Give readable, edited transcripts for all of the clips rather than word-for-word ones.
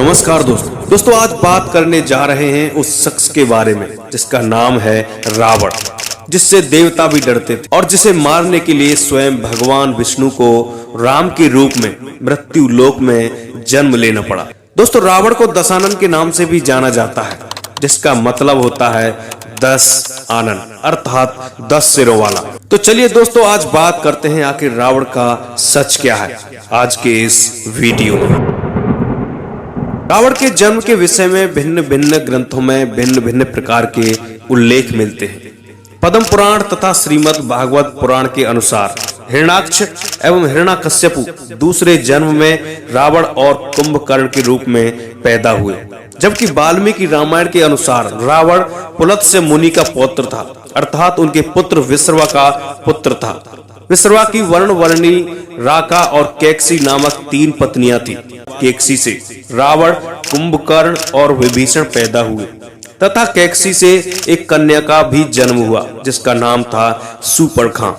नमस्कार दोस्तों आज बात करने जा रहे हैं उस शख्स के बारे में जिसका नाम है रावण, जिससे देवता भी डरते थे और जिसे मारने के लिए स्वयं भगवान विष्णु को राम के रूप में मृत्यु लोक में जन्म लेना पड़ा। दोस्तों रावण को दशानन के नाम से भी जाना जाता है, जिसका मतलब होता है 10 आनन अर्थात 10 सिरों वाला। तो चलिए दोस्तों आज बात करते हैं आखिर रावण का सच क्या है आज के इस वीडियो में। रावण के जन्म के विषय में भिन्न भिन्न ग्रंथों में भिन्न भिन्न प्रकार के उल्लेख मिलते हैं। पद्म पुराण तथा श्रीमद् भागवत पुराण के अनुसार हिरण्याक्ष एवं हिरण्याकश्यपु दूसरे जन्म में रावण और कुंभकर्ण के रूप में पैदा हुए, जबकि वाल्मीकि रामायण के अनुसार रावण पुलत्स्य मुनि का पौत्र था, अर्थात उनके पुत्र विश्रवा का पुत्र था। विश्रवा की वर्ण वर्णी राका और कैकसी नामक 3 पत्नियां थी। कैकसी से रावण, कुंभकर्ण और विभीषण पैदा हुए तथा कैकसी से एक कन्या का भी जन्म हुआ जिसका नाम था सुपर्णखा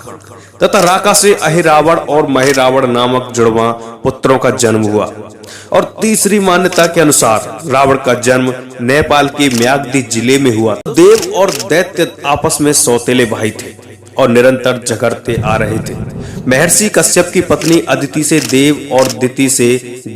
तथा राका से अहिरावण और महिरावण नामक जुड़वा पुत्रों का जन्म हुआ। और तीसरी मान्यता के अनुसार रावण का जन्म नेपाल के म्याग्दी जिले में हुआ। देव और दैत्य आपस में सौतेले भाई थे और निरंतर झगड़ते आ रहे थे। महर्षि कश्यप की पत्नी अदिति से देव और दिति से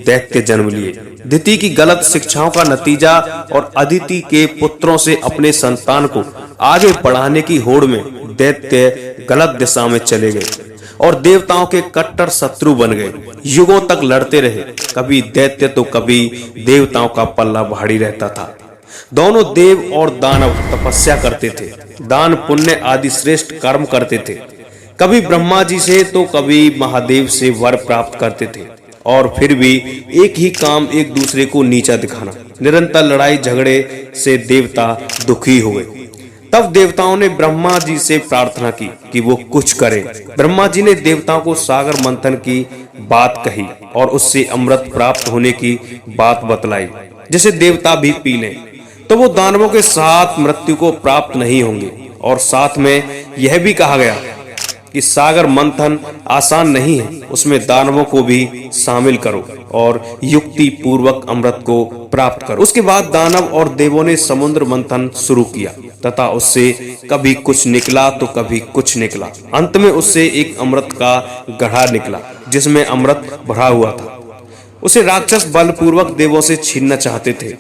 दैत्य जन्म लिए। दिति की गलत शिक्षाओं का नतीजा और अदिति के पुत्रों से अपने संतान को आगे बढ़ाने की होड़ में दैत्य गलत दिशा में चले गए और देवताओं के कट्टर शत्रु बन गए। युगों तक लड़ते रहे, कभी दैत्य तो कभी देवताओं का पल्ला भारी रहता था। दोनों देव और दानव तपस्या करते थे, दान पुण्य आदि श्रेष्ठ कर्म करते थे। कभी ब्रह्मा जी से तो कभी महादेव से वर प्राप्त करते थे और फिर भी एक ही काम, एक दूसरे को नीचा दिखाना। निरंतर लड़ाई झगड़े से देवता दुखी हो गए। तब देवताओं ने ब्रह्मा जी से प्रार्थना की कि वो कुछ करें। ब्रह्मा जी ने देवताओं को सागर मंथन की बात कही और उससे अमृत प्राप्त होने की बात बतलाई, जिसे देवता भी पी लें तो वो दानवों के साथ मृत्यु को प्राप्त नहीं होंगे। और साथ में यह भी कहा गया कि सागर मंथन आसान नहीं है, उसमें दानवों को भी शामिल करो और युक्ति पूर्वक अमृत को प्राप्त करो। उसके बाद दानव और देवों ने समुद्र मंथन शुरू किया तथा उससे कभी कुछ निकला तो कभी कुछ निकला। अंत में उससे एक अमृत का गढ़ा निकला जिसमें अमृत भरा हुआ था। उसे राक्षस बलपूर्वक देवों से छीनना चाहते थे।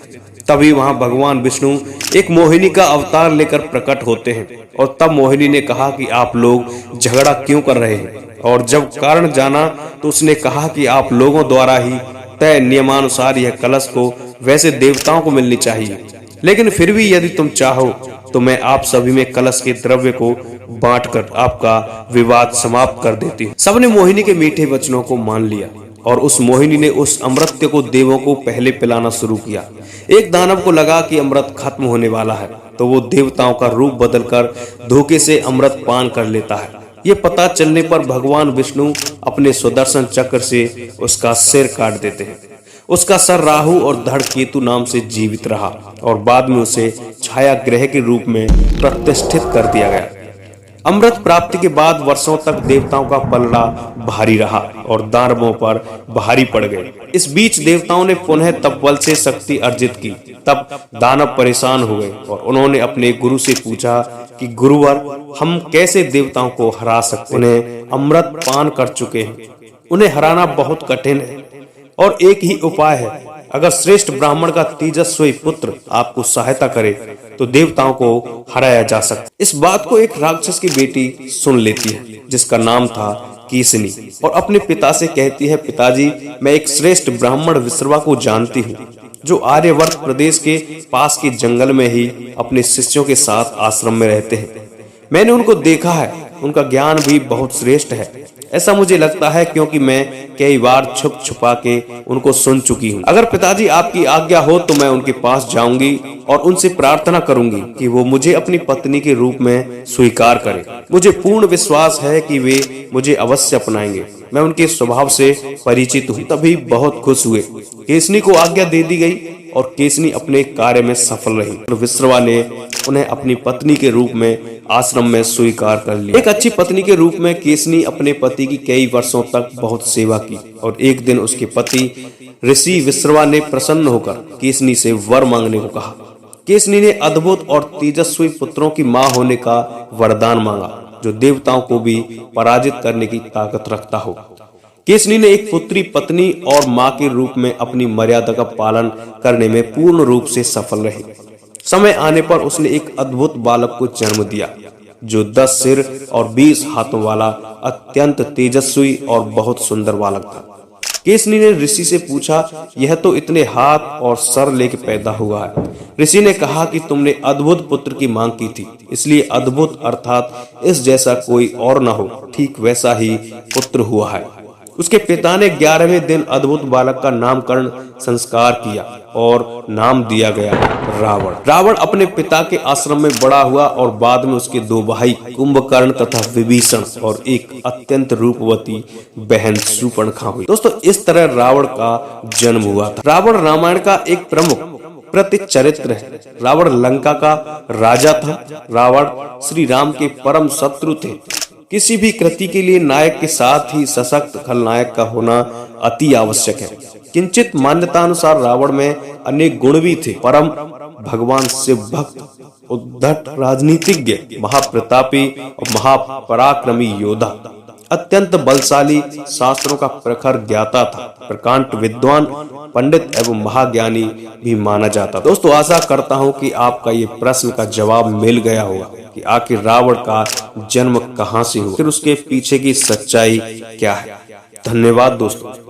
तभी वहां भगवान विष्णु एक मोहिनी का अवतार लेकर प्रकट होते हैं और तब मोहिनी ने कहा कि आप लोग झगड़ा क्यों कर रहे हैं। और जब कारण जाना तो उसने कहा कि आप लोगों द्वारा ही तय नियमानुसार यह कलश को वैसे देवताओं को मिलनी चाहिए, लेकिन फिर भी यदि तुम चाहो तो मैं आप सभी में कलश के द्रव्य को बांटकर आपका विवाद समाप्त कर देती हूँ। सबने मोहिनी के मीठे वचनों को मान लिया और उस मोहिनी ने उस अमृत को देवों को पहले पिलाना शुरू किया। एक दानव को लगा कि अमृत खत्म होने वाला है तो वो देवताओं का रूप बदलकर धोखे से अमृत पान कर लेता है। ये पता चलने पर भगवान विष्णु अपने सुदर्शन चक्र से उसका सिर काट देते हैं। उसका सर राहु और धड़ केतु नाम से जीवित रहा और बाद में उसे छाया ग्रह के रूप में प्रतिष्ठित कर दिया गया। अमृत प्राप्ति के बाद वर्षों तक देवताओं का पलड़ा भारी रहा और दानवों पर भारी पड़ गए। इस बीच देवताओं ने पुनः तपबल से शक्ति अर्जित की। तब दानव परेशान हो गए और उन्होंने अपने गुरु से पूछा कि गुरुवर, हम कैसे देवताओं को हरा सकते? उन्हें अमृत पान कर चुके हैं, उन्हें हराना बहुत कठिन है और एक ही उपाय है, अगर श्रेष्ठ ब्राह्मण का तेजस्वी पुत्र आपको सहायता करे तो देवताओं को हराया जा सकता। इस बात को एक राक्षस की बेटी सुन लेती है जिसका नाम था कीसनी और अपने पिता से कहती है, पिताजी, मैं एक श्रेष्ठ ब्राह्मण विश्रवा को जानती हूँ जो आर्यवर्त प्रदेश के पास के जंगल में ही अपने शिष्यों के साथ आश्रम में रहते हैं। मैंने उनको देखा है, उनका ज्ञान भी बहुत श्रेष्ठ है। ऐसा मुझे लगता है क्योंकि मैं कई बार छुप छुपा के उनको सुन चुकी हूँ। अगर पिताजी आपकी आज्ञा हो तो मैं उनके पास जाऊंगी और उनसे प्रार्थना करूंगी कि वो मुझे अपनी पत्नी के रूप में स्वीकार करें। मुझे पूर्ण विश्वास है कि वे मुझे अवश्य अपनाएंगे। मैं उनके स्वभाव से परिचित हूँ। तभी बहुत खुश हुए। केसनी को आज्ञा दे दी गई और केसनी अपने कार्य में सफल रही। विश्रवा ने उन्हें अपनी पत्नी के रूप में आश्रम में स्वीकार कर लिया। एक अच्छी पत्नी के रूप में केसनी अपने पति की कई वर्षों तक बहुत सेवा की और एक दिन उसके पति ऋषि विश्रवा ने प्रसन्न होकर केसनी से वर मांगने को कहा। केसनी ने अद्भुत और तेजस्वी पुत्रों की मां होने का वरदान मांगा, जो देवताओं को भी पराजित करने की ताकत रखता हो। केसनी ने एक पुत्री, पत्नी और मां के रूप में अपनी मर्यादा का पालन करने में पूर्ण रूप से सफल रही। समय आने पर उसने एक अद्भुत बालक को जन्म दिया, जो 10 सिर और 20 हाथों वाला अत्यंत तेजस्वी और बहुत सुंदर बालक था। केसनी ने ऋषि से पूछा, यह तो इतने हाथ और सर लेके पैदा हुआ है। ऋषि ने कहा कि तुमने अद्भुत पुत्र की मांग की थी, इसलिए अद्भुत अर्थात इस जैसा कोई और न हो, ठीक वैसा ही पुत्र हुआ है। उसके पिता ने 11वें दिन अद्भुत बालक का नामकरण संस्कार किया और नाम दिया गया रावण। रावण अपने पिता के आश्रम में बड़ा हुआ और बाद में उसके 2 भाई कुंभकर्ण तथा विभीषण और एक अत्यंत रूपवती बहन शूर्पणखा हुई। दोस्तों, इस तरह रावण का जन्म हुआ था। रावण रामायण का एक प्रमुख प्रतीक चरित्र है। रावण लंका का राजा था। रावण श्री राम के परम शत्रु थे। किसी भी कृति के लिए नायक के साथ ही सशक्त खलनायक का होना अति आवश्यक है। किंचित मान्यतानुसार रावण में अनेक गुण भी थे। परम भगवान शिव भक्त, उद्धट राजनीतिज्ञ, महाप्रतापी और महापराक्रमी योद्धा, अत्यंत बलशाली, शास्त्रों का प्रखर ज्ञाता था, प्रकांड विद्वान, पंडित एवं महाज्ञानी भी माना जाता। दोस्तों, आशा करता हूं कि आपका ये प्रश्न का जवाब मिल गया होगा कि आखिर रावण का जन्म कहां से हुआ, फिर उसके पीछे की सच्चाई क्या है। धन्यवाद दोस्तों।